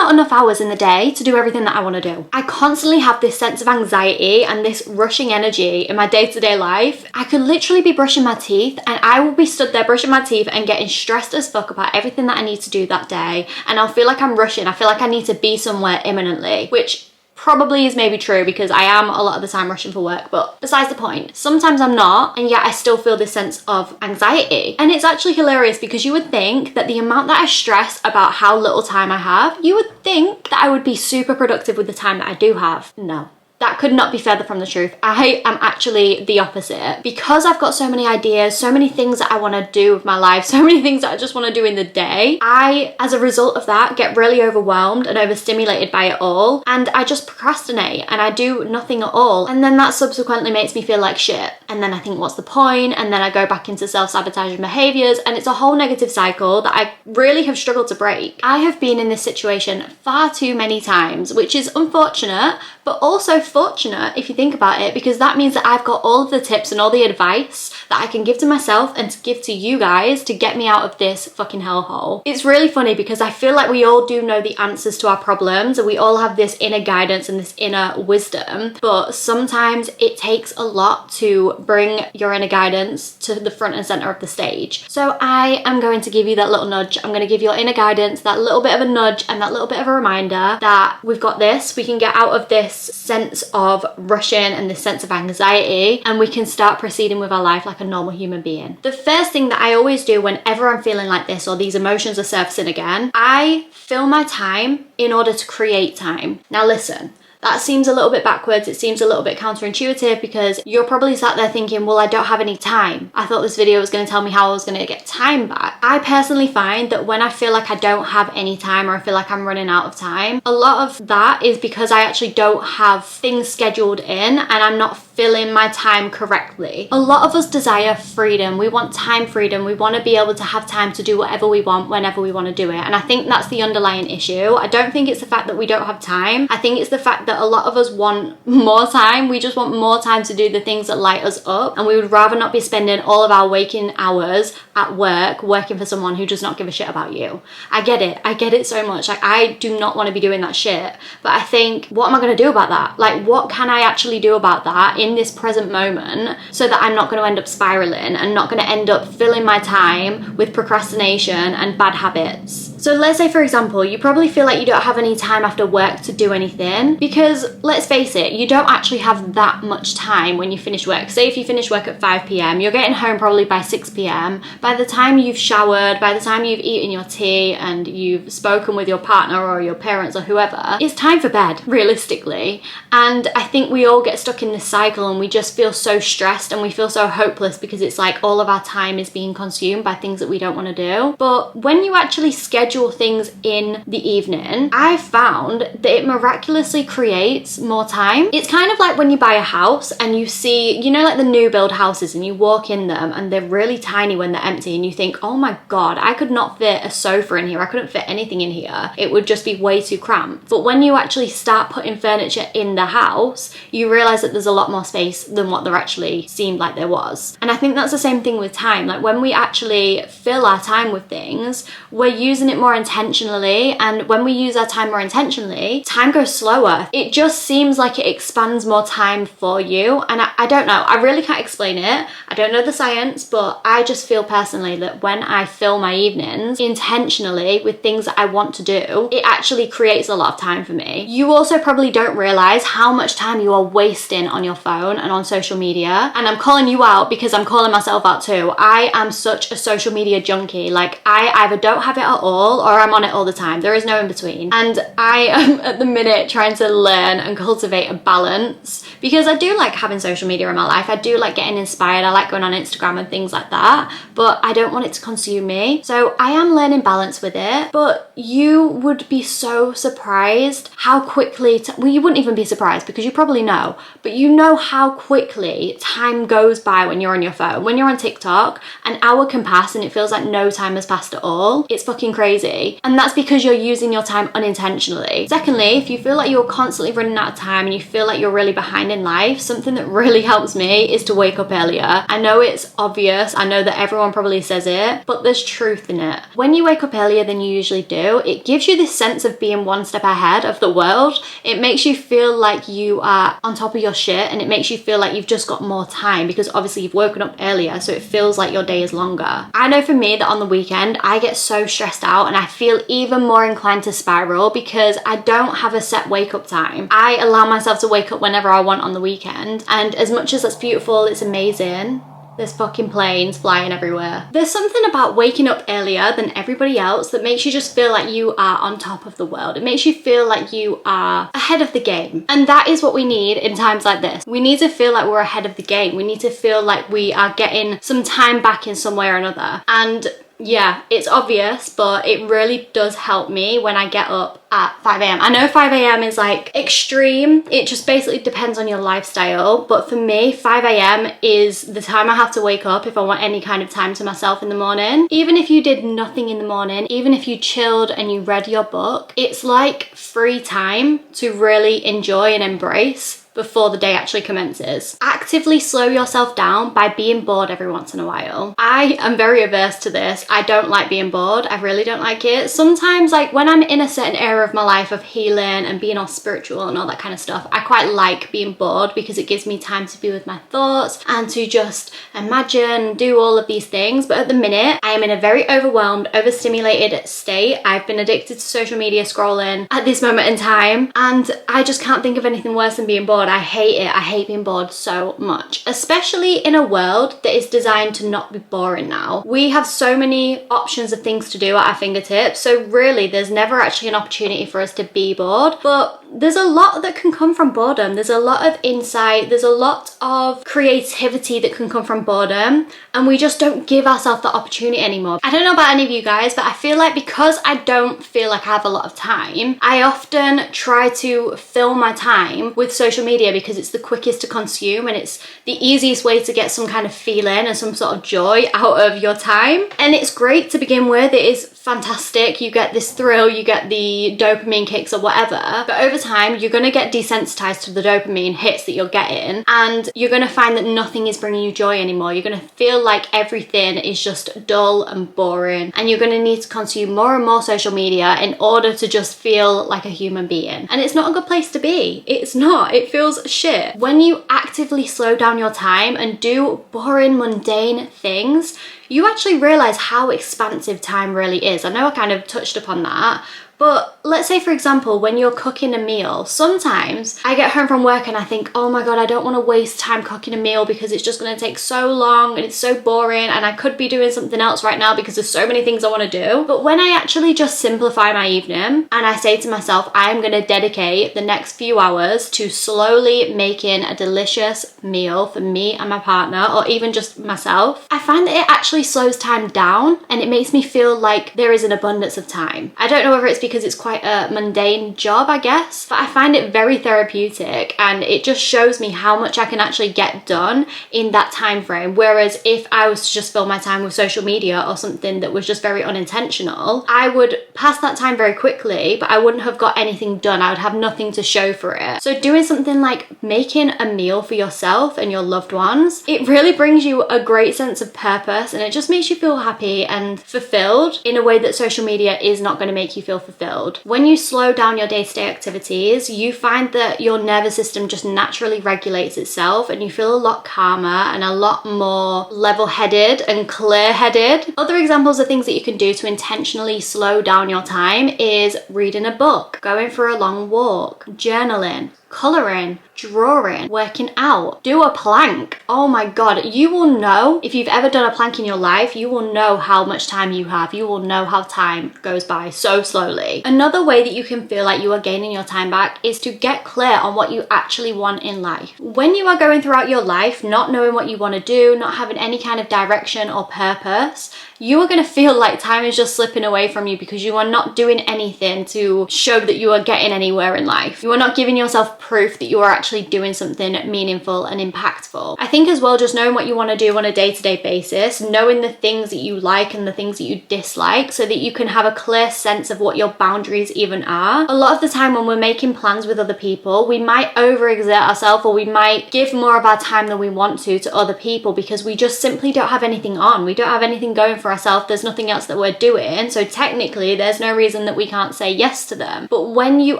not enough hours in the day to do everything that I want to do. I constantly have this sense of anxiety and this rushing energy in my day-to-day life. I could literally be brushing my teeth and I will be stood there brushing my teeth and getting stressed as fuck about everything that I need to do that day, and I'll feel like I'm rushing. I feel like I need to be somewhere imminently, which probably is maybe true because I am a lot of the time rushing for work, but besides the point. Sometimes I'm not, and yet I still feel this sense of anxiety. And it's actually hilarious because you would think that the amount that I stress about how little time I have, you would think that I would be super productive with the time that I do have. No. That could not be further from the truth. I am actually the opposite. Because I've got so many ideas, so many things that I want to do with my life, so many things that I just want to do in the day, I, as a result of that, get really overwhelmed and overstimulated by it all, and I just procrastinate and I do nothing at all. And then that subsequently makes me feel like shit. And then I think, what's the point? And then I go back into self-sabotaging behaviors, and it's a whole negative cycle that I really have struggled to break. I have been in this situation far too many times, which is unfortunate, but also fortunate if you think about it, because that means that I've got all of the tips and all the advice that I can give to myself and to give to you guys to get me out of this fucking hellhole. It's really funny because I feel like we all do know the answers to our problems and we all have this inner guidance and this inner wisdom, but sometimes it takes a lot to bring your inner guidance to the front and center of the stage. So I am going to give you that little nudge. I'm going to give your inner guidance that little bit of a nudge and that little bit of a reminder that we've got this. We can get out of this sense of rushing and this sense of anxiety, and we can start proceeding with our life like a normal human being. The first thing that I always do whenever I'm feeling like this or these emotions are surfacing again, I fill my time in order to create time. Now listen, that seems a little bit backwards, it seems a little bit counterintuitive because you're probably sat there thinking, well, I don't have any time. I thought this video was going to tell me how I was going to get time back. I personally find that when I feel like I don't have any time or I feel like I'm running out of time, a lot of that is because I actually don't have things scheduled in and I'm not filling my time correctly. A lot of us desire freedom. We want time freedom. We want to be able to have time to do whatever we want whenever we want to do it. And I think that's the underlying issue. I don't think it's the fact that we don't have time. I think it's the fact that a lot of us want more time. We just want more time to do the things that light us up, and we would rather not be spending all of our waking hours at work working for someone who does not give a shit about you. I get it so much. Like, I do not want to be doing that shit, but I think, what am I going to do about that? Like, what can I actually do about that in this present moment so that I'm not going to end up spiraling and not going to end up filling my time with procrastination and bad habits? So let's say, for example, you probably feel like you don't have any time after work to do anything, because let's face it, you don't actually have that much time when you finish work. Say if you finish work at 5 p.m, you're getting home probably by 6 p.m. By the time you've showered, by the time you've eaten your tea and you've spoken with your partner or your parents or whoever, it's time for bed, realistically. And I think we all get stuck in this cycle and we just feel so stressed and we feel so hopeless because it's like all of our time is being consumed by things that we don't want to do. But when you actually schedule things in the evening, I've found that it miraculously creates more time. It's kind of like when you buy a house and you see, you know, like the new build houses, and you walk in them and they're really tiny when they're empty and you think, oh my god, I could not fit a sofa in here, I couldn't fit anything in here, it would just be way too cramped. But when you actually start putting furniture in the house, you realize that there's a lot more space than what there actually seemed like there was. And I think that's the same thing with time. Like, when we actually fill our time with things, we're using it more intentionally, and when we use our time more intentionally, time goes slower. It just seems like it expands more time for you, and I don't know, I really can't explain it. I don't know the science, but I just feel personally that when I fill my evenings intentionally with things that I want to do, it actually creates a lot of time for me. You also probably don't realize how much time you are wasting on your phone and on social media, and I'm calling you out because I'm calling myself out too. I am such a social media junkie. Like, I either don't have it at all or I'm on it all the time. There is no in between. And I am at the minute trying to learn and cultivate a balance, because I do like having social media in my life. I do like getting inspired. I like going on Instagram and things like that, but I don't want it to consume me. So I am learning balance with it, but you would be so surprised how quickly, well, you wouldn't even be surprised because you probably know, but you know how quickly time goes by when you're on your phone. When you're on TikTok, an hour can pass and it feels like no time has passed at all. It's fucking crazy. crazy. And that's because you're using your time unintentionally. Secondly, if you feel like you're constantly running out of time and you feel like you're really behind in life, something that really helps me is to wake up earlier. I know it's obvious, I know that everyone probably says it, but there's truth in it. When you wake up earlier than you usually do, it gives you this sense of being one step ahead of the world. It makes you feel like you are on top of your shit, and it makes you feel like you've just got more time because obviously you've woken up earlier, so it feels like your day is longer. I know for me that on the weekend I get so stressed out and I feel even more inclined to spiral because I don't have a set wake up time. I allow myself to wake up whenever I want on the weekend, and as much as that's beautiful, it's amazing, there's fucking planes flying everywhere. There's something about waking up earlier than everybody else that makes you just feel like you are on top of the world. It makes you feel like you are ahead of the game. And that is what we need in times like this. We need to feel like we're ahead of the game. We need to feel like we are getting some time back in some way or another. And yeah, it's obvious, but it really does help me when I get up at 5 a.m. I know 5 a.m. is like extreme. It just basically depends on your lifestyle. But for me, 5 a.m. is the time I have to wake up if I want any kind of time to myself in the morning. Even if you did nothing in the morning, even if you chilled and you read your book, it's like free time to really enjoy and embrace before the day actually commences. Actively slow yourself down by being bored every once in a while. I am very averse to this. I don't like being bored. I really don't like it. Sometimes, like when I'm in a certain era of my life of healing and being all spiritual and all that kind of stuff, I quite like being bored because it gives me time to be with my thoughts and to just imagine, do all of these things. But at the minute, I am in a very overwhelmed, overstimulated state. I've been addicted to social media scrolling at this moment in time, and I just can't think of anything worse than being bored. I hate it. I hate being bored so much, especially in a world that is designed to not be boring now. We have so many options of things to do at our fingertips, so really there's never actually an opportunity for us to be bored. But there's a lot that can come from boredom. There's a lot of insight, there's a lot of creativity that can come from boredom, and we just don't give ourselves the opportunity anymore. I don't know about any of you guys, but I feel like because I don't feel like I have a lot of time, I often try to fill my time with social media because it's the quickest to consume and it's the easiest way to get some kind of feeling and some sort of joy out of your time. And it's great to begin with. It is fantastic. You get this thrill, you get the dopamine kicks or whatever, but over time you're going to get desensitized to the dopamine hits that you're getting, and you're going to find that nothing is bringing you joy anymore. You're going to feel like everything is just dull and boring, and you're going to need to consume more and more social media in order to just feel like a human being. And it's not a good place to be. It's not. It feels shit. When you actively slow down your time and do boring, mundane things, you actually realize how expansive time really is. I know I kind of touched upon that, but let's say, for example, when you're cooking a meal, sometimes I get home from work and I think, oh my God, I don't want to waste time cooking a meal because it's just going to take so long and it's so boring and I could be doing something else right now because there's so many things I want to do. But when I actually just simplify my evening and I say to myself, I'm going to dedicate the next few hours to slowly making a delicious meal for me and my partner, or even just myself, I find that it actually slows time down and it makes me feel like there is an abundance of time. I don't know whether it's because it's quite a mundane job, I guess, but I find it very therapeutic, and it just shows me how much I can actually get done in that time frame. Whereas if I was to just fill my time with social media or something that was just very unintentional, I would pass that time very quickly, but I wouldn't have got anything done. I would have nothing to show for it. So doing something like making a meal for yourself and your loved ones, it really brings you a great sense of purpose, and it just makes you feel happy and fulfilled in a way that social media is not going to make you feel fulfilled. When you slow down your day-to-day activities, you find that your nervous system just naturally regulates itself and you feel a lot calmer and a lot more level-headed and clear-headed. Other examples of things that you can do to intentionally slow down your time is reading a book, going for a long walk, journaling, colouring, drawing, working out, do a plank. Oh my God, you will know, if you've ever done a plank in your life, you will know how much time you have. You will know how time goes by so slowly. Another way that you can feel like you are gaining your time back is to get clear on what you actually want in life. When you are going throughout your life not knowing what you want to do, not having any kind of direction or purpose, you are going to feel like time is just slipping away from you because you are not doing anything to show that you are getting anywhere in life. You are not giving yourself proof that you are actually doing something meaningful and impactful. I think as well, just knowing what you want to do on a day-to-day basis, knowing the things that you like and the things that you dislike so that you can have a clear sense of what your boundaries even are. A lot of the time when we're making plans with other people, we might overexert ourselves, or we might give more of our time than we want to other people because we just simply don't have anything on. We don't have anything going for ourselves. There's nothing else that we're doing. So technically there's no reason that we can't say yes to them. But when you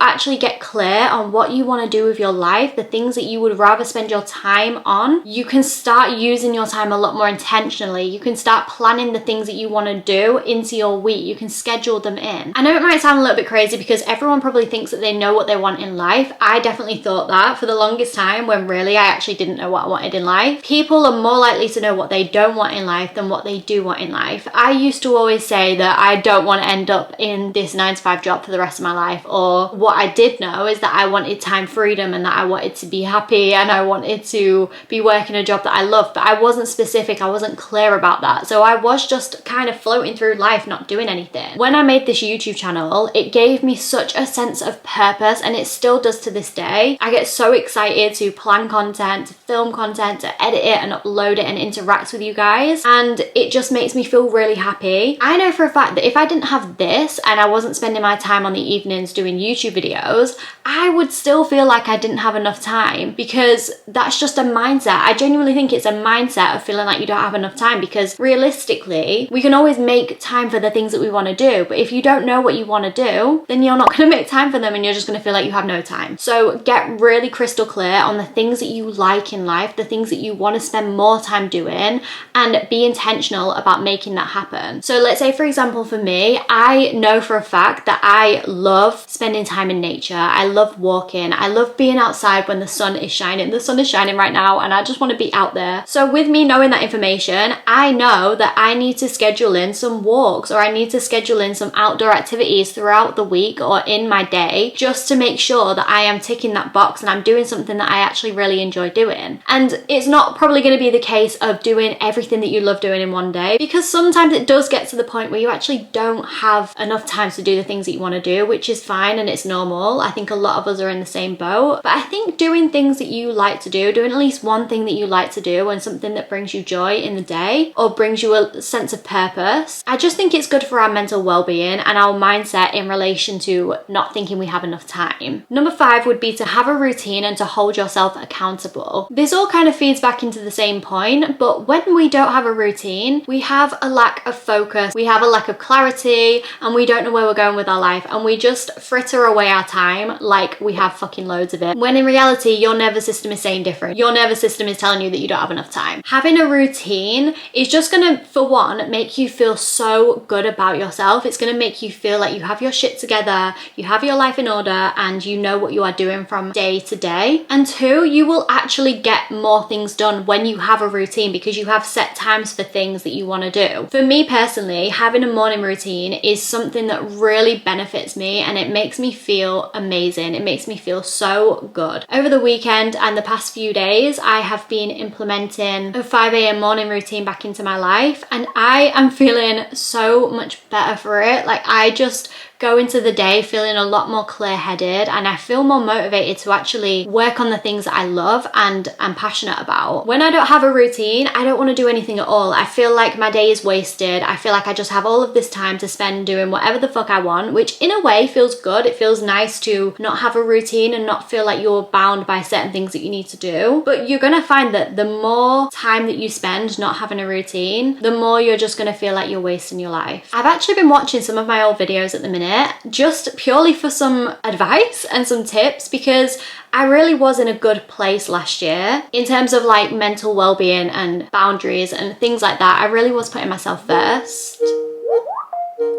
actually get clear on what you want to do with your life, the things that you would rather spend your time on, you can start using your time a lot more intentionally. You can start planning the things that you want to do into your week. You can schedule them in. I know it might sound a little bit crazy because everyone probably thinks that they know what they want in life. I definitely thought that for the longest time, when really I actually didn't know what I wanted in life. People are more likely to know what they don't want in life than what they do want in life. I used to always say that I don't want to end up in this 9-to-5 job for the rest of my life, or what I did know is that I wanted time freedom and that I wanted to be happy and I wanted to be working a job that I love, but I wasn't specific, I wasn't clear about that. So I was just kind of floating through life not doing anything. When I made this YouTube channel, it gave me such a sense of purpose, and it still does to this day. I get so excited to plan content, to film content, to edit it and upload it and interact with you guys, and it just makes me feel really happy. I know for a fact that if I didn't have this and I wasn't spending my time on the evenings doing YouTube videos, I would still feel like I didn't have enough time, because that's just a mindset. I genuinely think it's a mindset of feeling like you don't have enough time, because realistically, we can always make time for the things that we want to do, but if you don't know what you want to do, then you're not going to make time for them and you're just going to feel like you have no time. So get really crystal clear on the things that you like in life, the things that you want to spend more time doing, and be intentional about making that happen. So let's say, for example, for me, I know for a fact that I love spending time in nature. I love walking. I love being outside when the sun is shining. The sun is shining right now and I just want to be out there. So with me knowing that information, I know that I need to schedule in some walks, or I need to schedule in some outdoor activities throughout the week or in my day, just to make sure that I am ticking that box and I'm doing something that I actually really enjoy doing. And it's not probably going to be the case of doing everything that you love doing in one day, because sometimes it does get to the point where you actually don't have enough time to do the things that you want to do, which is fine and it's normal. I think a lot of us are in the same boat, but I think doing things that you like to do, doing at least one thing that you like to do and something that brings you joy in the day or brings you a sense of purpose, I just think it's good for our mental well-being and our mindset in relation to not thinking we have enough time. Number 5 would be to have a routine and to hold yourself accountable. This all kind of feeds back into the same point, but when we don't have a routine, we have a lack of focus, we have a lack of clarity, and we don't know where we're going with our life, and we just fritter away our time like we have fucking loads of it. When in reality, your nervous system is saying different. Your nervous system is telling you that you don't have enough time. Having a routine is just gonna, for one, make you feel so good about yourself. It's gonna make you feel like you have your shit together, you have your life in order, and you know what you are doing from day to day. And 2, you will actually get more things done when you have a routine, because you have set times for things that you want to do. For me personally, having a morning routine is something that really benefits me, and it makes me feel amazing. It makes me feel so good. Over the weekend and the past few days, I have been implementing a 5 a.m. morning routine back into my life, and I am feeling so much better for it. Like, I just go into the day feeling a lot more clear-headed, and I feel more motivated to actually work on the things that I love and I'm passionate about. When I don't have a routine, I don't want to do anything at all. I feel like my day is wasted. I feel like I just have all of this time to spend doing whatever the fuck I want, which in a way feels good. It feels nice to not have a routine and not feel like you're bound by certain things that you need to do. But you're gonna find that the more time that you spend not having a routine, the more you're just gonna feel like you're wasting your life. I've actually been watching some of my old videos at the minute, just purely for some advice and some tips, because I really was in a good place last year in terms of like mental well-being and boundaries and things like that. I really was putting myself first.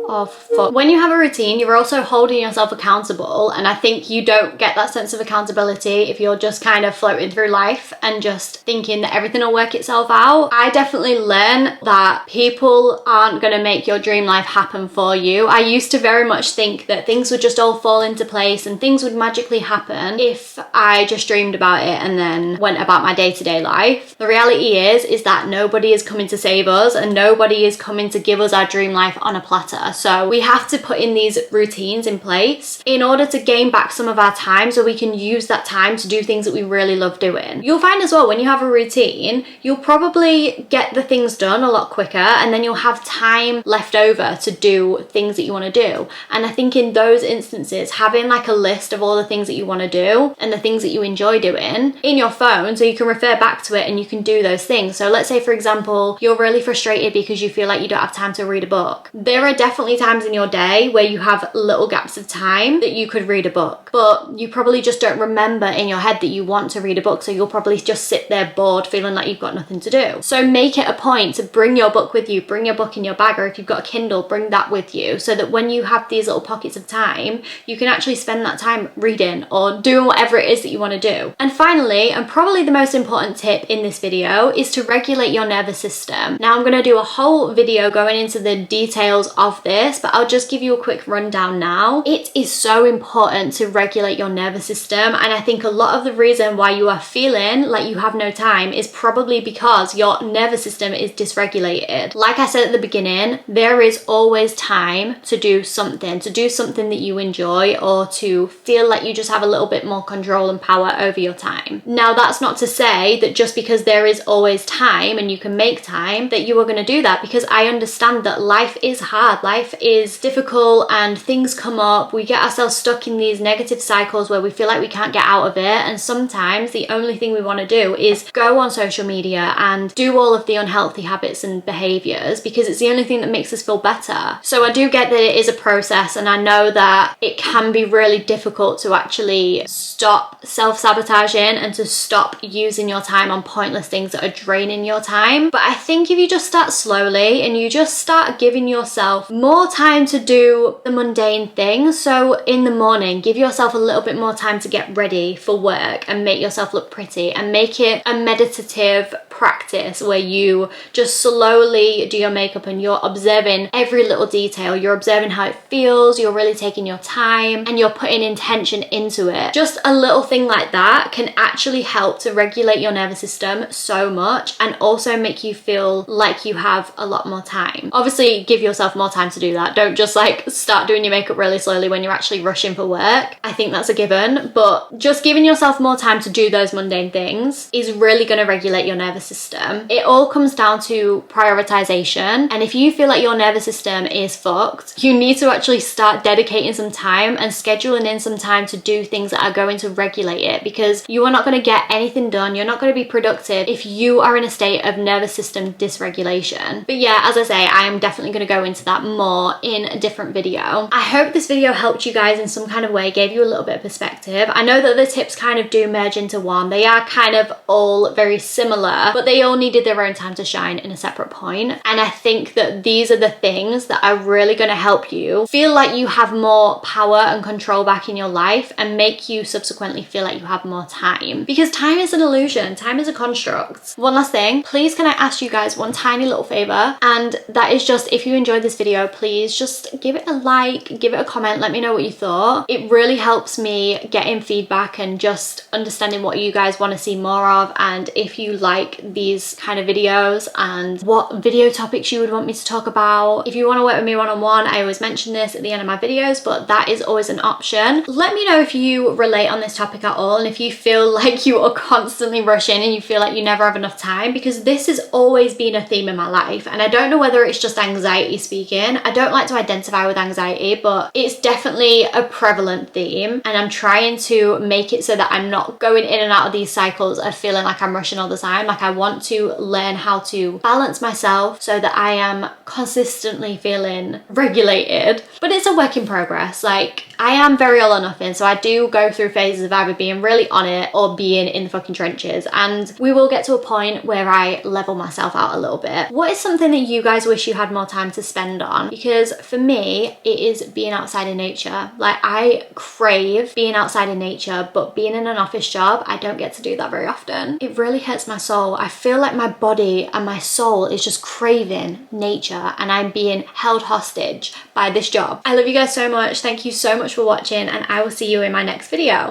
of fuck. When you have a routine, you're also holding yourself accountable, and I think you don't get that sense of accountability if you're just kind of floating through life and just thinking that everything will work itself out. I definitely learned that people aren't going to make your dream life happen for you. I used to very much think that things would just all fall into place and things would magically happen if I just dreamed about it and then went about my day-to-day life. The reality is that nobody is coming to save us and nobody is coming to give us our dream life on a platter. So we have to put in these routines in place in order to gain back some of our time so we can use that time to do things that we really love doing. You'll find as well, when you have a routine, you'll probably get the things done a lot quicker, and then you'll have time left over to do things that you want to do. And I think in those instances, having like a list of all the things that you want to do and the things that you enjoy doing in your phone, so you can refer back to it and you can do those things. So let's say, for example, you're really frustrated because you feel like you don't have time to read a book. There are definitely times in your day where you have little gaps of time that you could read a book, but you probably just don't remember in your head that you want to read a book, so you'll probably just sit there bored feeling like you've got nothing to do. So make it a point to bring your book with you, bring your book in your bag, or if you've got a Kindle, bring that with you, so that when you have these little pockets of time, you can actually spend that time reading or doing whatever it is that you want to do. And finally, and probably the most important tip in this video, is to regulate your nervous system. Now I'm going to do a whole video going into the details of this, but I'll just give you a quick rundown now. It is so important to regulate your nervous system, and I think a lot of the reason why you are feeling like you have no time is probably because your nervous system is dysregulated. Like I said at the beginning, there is always time to do something that you enjoy, or to feel like you just have a little bit more control and power over your time. Now that's not to say that just because there is always time and you can make time that you are going to do that, because I understand that life is hard, life is difficult, and things come up. We get ourselves stuck in these negative cycles where we feel like we can't get out of it, and sometimes the only thing we want to do is go on social media and do all of the unhealthy habits and behaviors because it's the only thing that makes us feel better. So I do get that it is a process, and I know that it can be really difficult to actually stop self-sabotaging and to stop using your time on pointless things that are draining your time. But I think if you just start slowly and you just start giving yourself more time to do the mundane things, so in the morning give yourself a little bit more time to get ready for work and make yourself look pretty, and make it a meditative practice where you just slowly do your makeup and you're observing every little detail, you're observing how it feels, you're really taking your time and you're putting intention into it. Just a little thing like that can actually help to regulate your nervous system so much, and also make you feel like you have a lot more time. Obviously give yourself more time to do that. Don't just like start doing your makeup really slowly when you're actually rushing for work. I think that's a given, but just giving yourself more time to do those mundane things is really going to regulate your nervous system. It all comes down to prioritization, and if you feel like your nervous system is fucked, you need to actually start dedicating some time and scheduling in some time to do things that are going to regulate it, because you are not going to get anything done, you're not going to be productive if you are in a state of nervous system dysregulation. But yeah, as I say, I am definitely going to go into that more in a different video. I hope this video helped you guys in some kind of way, gave you a little bit of perspective. I know that the tips kind of do merge into one. They are kind of all very similar, but they all needed their own time to shine in a separate point. And I think that these are the things that are really going to help you feel like you have more power and control back in your life, and make you subsequently feel like you have more time, because time is an illusion, time is a construct. One last thing, please can I ask you guys one tiny little favor, and that is just, if you enjoyed this video, please just give it a like, give it a comment, let me know what you thought. It really helps me getting feedback and just understanding what you guys want to see more of, and if you like these kind of videos and what video topics you would want me to talk about. If you want to work with me one-on-one, I always mention this at the end of my videos, but that is always an option. Let me know if you relate on this topic at all, and if you feel like you are constantly rushing and you feel like you never have enough time, because this has always been a theme in my life, and I don't know whether it's just anxiety speaking. I don't like to identify with anxiety, but it's definitely a prevalent theme, and I'm trying to make it so that I'm not going in and out of these cycles of feeling like I'm rushing all the time. Like, I want to learn how to balance myself so that I am consistently feeling regulated, but it's a work in progress. Like, I am very all or nothing, so I do go through phases of either being really on it or being in the fucking trenches, and we will get to a point where I level myself out a little bit. What is something that you guys wish you had more time to spend on? Because for me, it is being outside in nature. Like, I crave being outside in nature, but being in an office job, I don't get to do that very often. It really hurts my soul. I feel like my body and my soul is just craving nature, and I'm being held hostage by this job. I love you guys so much. Thank you so much for watching, and I will see you in my next video.